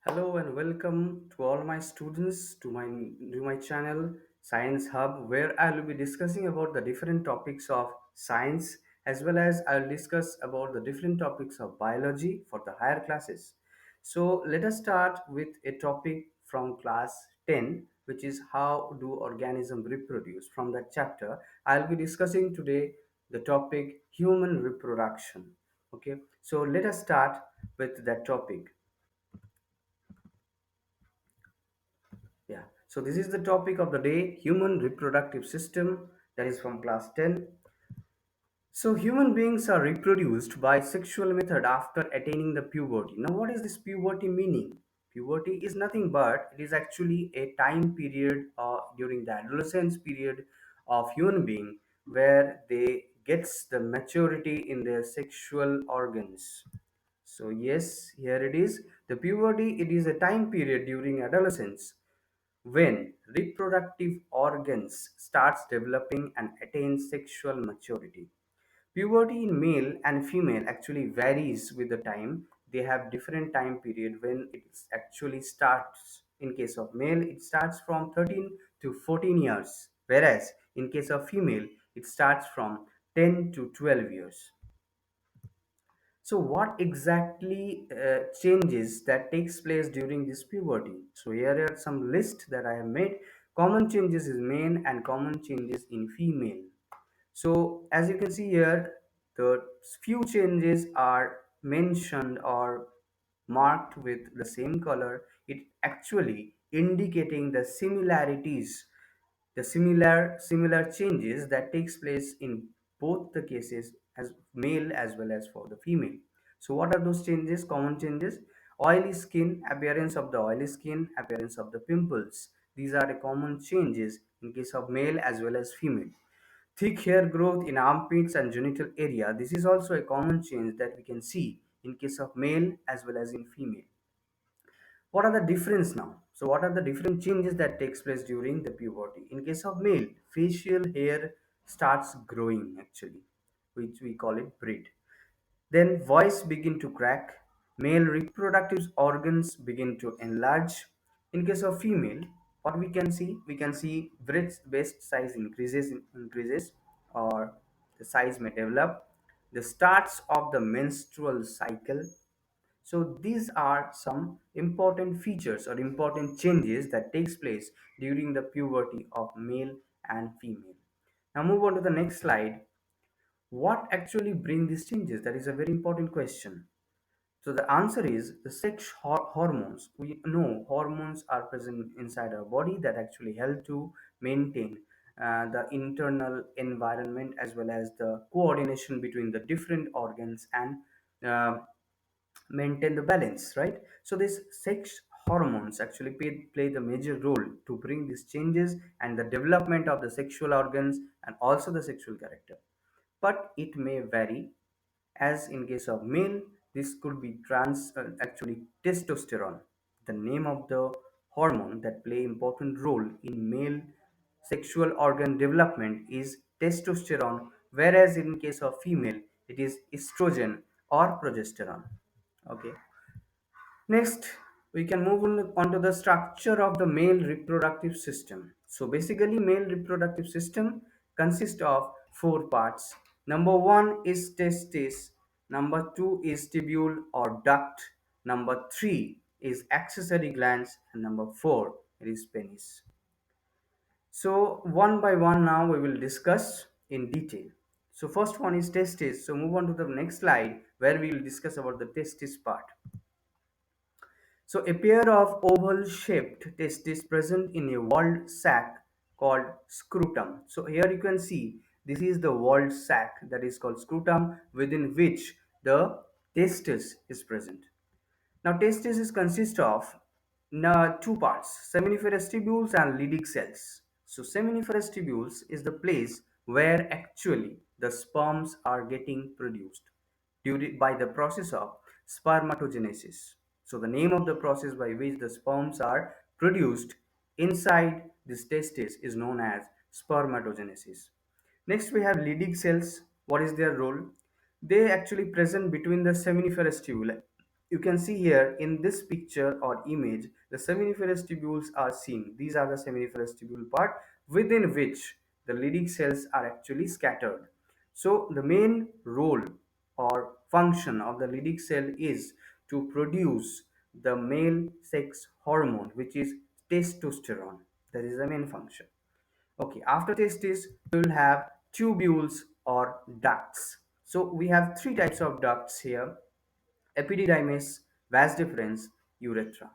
Hello and welcome to all my students to my channel Science Hub, where I will be discussing about the different topics of science, as well as I'll discuss about the different topics of biology for the higher classes. So let us start with a topic from class 10, which is how do organisms reproduce. From that chapter I'll be discussing today the topic human reproduction. Okay, so let us start with that topic. Yeah. So this is the topic of the day, human reproductive system, that is from class 10. So human beings are reproduced by sexual method after attaining the puberty. Now what is this puberty meaning? Puberty is nothing but it is actually a time period during the adolescence period of human being where they gets the maturity in their sexual organs. So yes, here it is. The puberty, it is a time period during adolescence when reproductive organs starts developing and attains sexual maturity. Puberty in male and female actually varies with the time. They have different time period when it actually starts. In case of male, it starts from 13 to 14 years, whereas in case of female, it starts from 10 to 12 years. So what exactly changes that takes place during this puberty? So here are some list that I have made. Common changes in male and common changes in female. So as you can see here, the few changes are mentioned or marked with the same color. It actually indicating the similarities, the similar changes that takes place in both the cases as male as well as for the female. So what are those changes? Common changes: oily skin, appearance of the oily skin, appearance of the pimples. These are the common changes in case of male as well as female. Thick hair growth in armpits and genital area. This is also a common change that we can see in case of male as well as in female. What are the difference now? So what are the different changes that takes place during the puberty? In case of male, facial hair starts growing actually, which we call it braid. Then voice begin to crack, male reproductive organs begin to enlarge. In case of female, what we can see breast size increases, or the size may develop. The starts of the menstrual cycle. So these are some important features or important changes that takes place during the puberty of male and female. Now move on to the next slide. What actually bring these changes? That is a very important question. So the answer is the hormones. We know hormones are present inside our body that actually help to maintain the internal environment as well as the coordination between the different organs and uh, maintain the balance, right? So these sex hormones actually play the major role to bring these changes and the development of the sexual organs and also the sexual character, but it may vary. As in case of male, this could be actually testosterone, the name of the hormone that play important role in male sexual organ development is testosterone, whereas in case of female it is estrogen or progesterone. Okay. Next, we can move on to the structure of the male reproductive system. So basically, male reproductive system consists of four parts. Number one is testis. Number two is tubule or duct. Number three is accessory glands, and number four it is penis. So one by one now we will discuss in detail. So first one is testis. So move on to the next slide where we will discuss about the testis part. So a pair of oval-shaped testes present in a walled sac called scrotum. So here you can see this is the walled sac that is called scrotum, within which the testis is present. Now testis is consist of two parts, seminiferous tubules and Leydig cells. So seminiferous tubules is the place where actually the sperms are getting produced during by the process of spermatogenesis. So the name of the process by which the sperms are produced inside this testis is known as spermatogenesis. Next we have Leydig cells. What is their role? They actually present between the seminiferous tubule. you can see here in this picture or image, the seminiferous tubules are seen. These are the seminiferous tubule part within which the Leydig cells are actually scattered. So the main role or function of the Leydig cell is to produce the male sex hormone, which is testosterone. That is the main function. Okay, after testes, we will have tubules or ducts. So we have three types of ducts here: epididymis, vas deferens, urethra.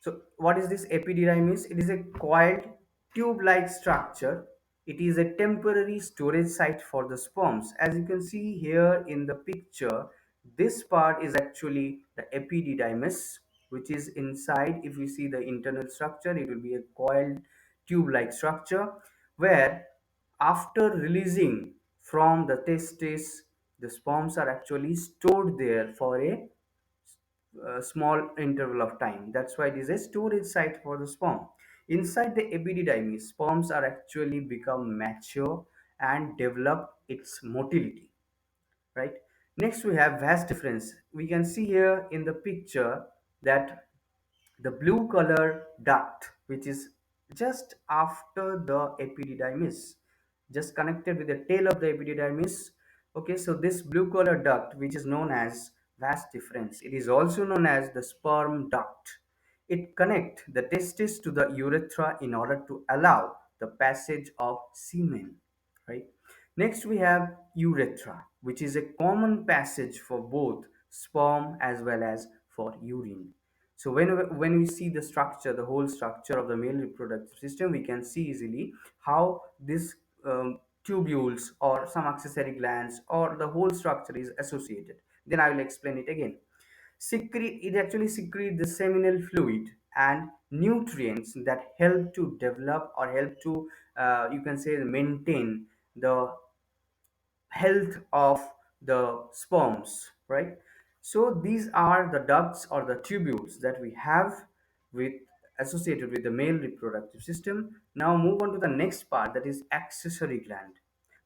So, what is this epididymis? It is a coiled tube-like structure. It is a temporary storage site for the sperms. As you can see here in the picture, this part is actually the epididymis, which is inside. If you see the internal structure, it will be a coiled tube-like structure where, after releasing from the testes, the sperms are actually stored there for a small interval of time. That's why it is a storage site for the sperm. Inside the epididymis, sperms are actually become mature and develop its motility. Right. Next, we have vas deferens. We can see here in the picture that the blue color duct, which is just after the epididymis, just connected with the tail of the epididymis. Okay, so this blue color duct, which is known as vas deferens, it is also known as the sperm duct. It connects the testis to the urethra in order to allow the passage of semen, right? Next, we have urethra, which is a common passage for both sperm as well as for urine. So when we see the structure, the whole structure of the male reproductive system, we can see easily how this tubules or some accessory glands or the whole structure is associated. Then I will explain it again. It actually secretes the seminal fluid and nutrients that help to develop or help to you can say maintain the health of the sperms, right? So these are the ducts or the tubules that we have with associated with the male reproductive system. Now move on to the next part, that is accessory gland.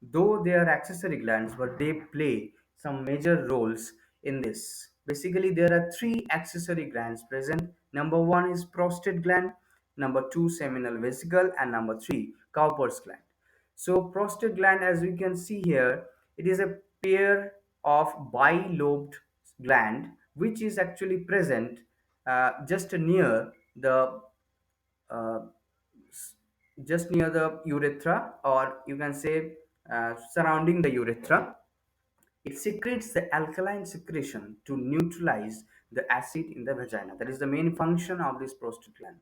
Though they are accessory glands, but they play some major roles in this. Basically, there are three accessory glands present. Number one is prostate gland, number two seminal vesicle, and number three Cowper's gland. So prostate gland, as we can see here, it is a pair of bilobed gland which is actually present just near the uh, just near the urethra, or you can say surrounding the urethra. It secretes the alkaline secretion to neutralize the acid in the vagina. That is the main function of this prostate gland.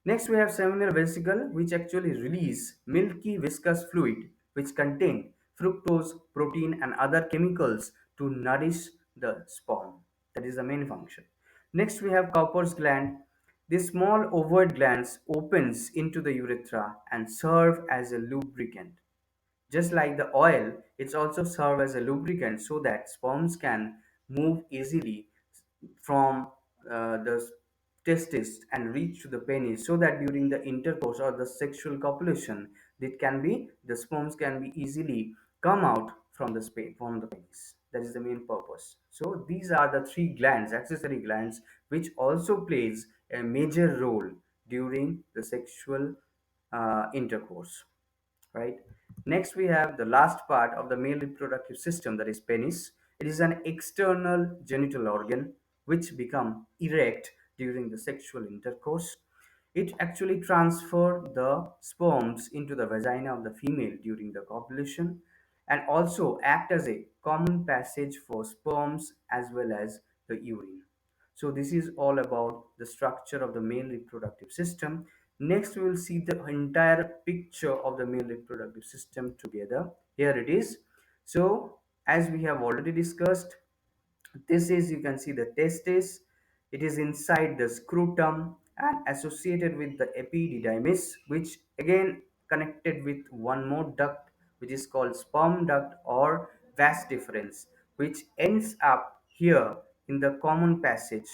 Next, we have seminal vesicle, which actually release milky viscous fluid, which contain fructose, protein, and other chemicals to nourish the sperm. That is the main function. Next, we have Cowper's gland. This small ovate glands opens into the urethra and serve as a lubricant. Just like the oil, it's also serve as a lubricant so that sperms can move easily from the testis and reach to the penis, so that during the intercourse or the sexual copulation, the sperms can be easily come out from the penis. That is the main purpose. So these are the three glands, accessory glands, which also plays a major role during the sexual intercourse, right? Next, we have the last part of the male reproductive system, that is penis. It is an external genital organ which become erect during the sexual intercourse. It actually transfer the sperms into the vagina of the female during the copulation, and also act as a common passage for sperms as well as the urine. So this is all about the structure of the male reproductive system. Next, we will see the entire picture of the male reproductive system together. Here it is. So as we have already discussed, this is, you can see the testis. It is inside the scrotum and associated with the epididymis, which again connected with one more duct, which is called sperm duct or vas deferens, which ends up here in the common passage.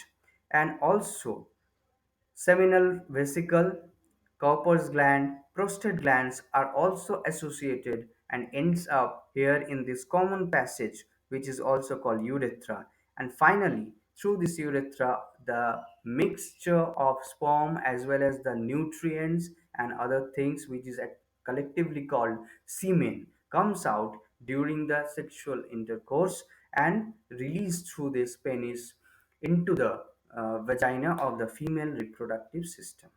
And also seminal vesicle, Cowper's gland, prostate glands are also associated and ends up here in this common passage, which is also called urethra. And finally, through this urethra, the mixture of sperm as well as the nutrients and other things, which is collectively called semen, comes out during the sexual intercourse and released through this penis into the vagina of the female reproductive system.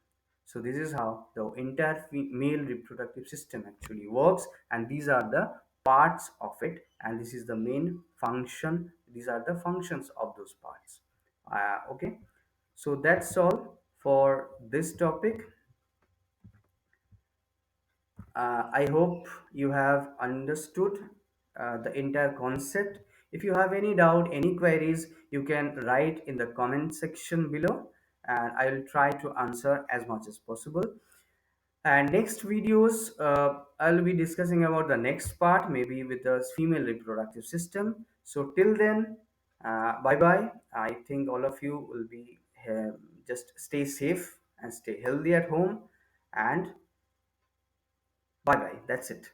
So this is how the entire male reproductive system actually works, and these are the parts of it, and this is the main function. These are the functions of those parts. Okay, so that's all for this topic. I hope you have understood the entire concept. If you have any doubt, any queries, you can write in the comment section below, and I will try to answer as much as possible. And next videos, I'll be discussing about the next part, maybe with the female reproductive system. So till then, bye bye. I think all of you will be just stay safe and stay healthy at home. And bye bye. That's it.